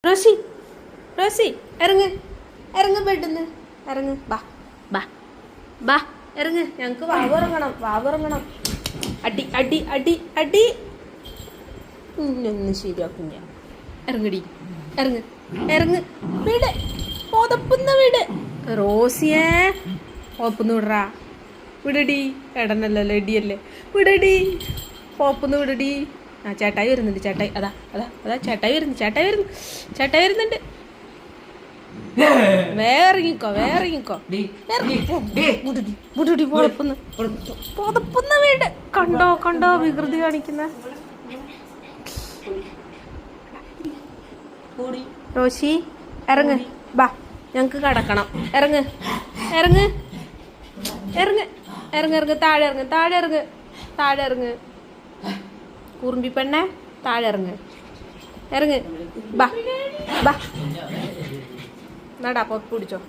Rosie Rosie ഇറങ്ങ് ഇറങ്ങ് ബെഡിന്ന് ഇറങ്ങ് ബാ ബാ ബാ ഇറങ്ങ് ഞങ്ങൾക്ക് വാവിറങ്ങണം അടി അടി അടി അടി ഇന്നൊന്ന് ശരിയാക്കും ഞാൻ ഇറങ്ങടി ഇറങ്ങ് ഇറങ്ങ് വീട് പുതപ്പുന്ന വീട് റോസിയെ പുതപ്പുന്ന് വിടറാ വിടടി ഇടനല്ലല്ലോ ഇടിയല്ലേ വിടടി പുതപ്പുന്ന് വിടടി ആ ചേട്ടായി വരുന്നുണ്ട് ചേട്ടായി അതാ അതാ അതാ ചേട്ടായി വരുന്നുണ്ട് വേറിങ്ങിക്കോ പുതപ്പുന്ന വീട് കണ്ടോ വികൃതി കാണിക്കുന്ന റോഷി ഇറങ്ങ് ബാ ഞങ്ങക്ക് കടക്കണം ഇറങ്ങ് ഇറങ്ങ് ഇറങ്ങ് ഇറങ്ങ് ഇറങ്ങ് താഴെ ഇറങ്ങ് കുറുമ്പി പെണ്ണെ താഴെ ഇറങ്ങ് ബാ ബാ നടാ പൊ പിടിച്ചോ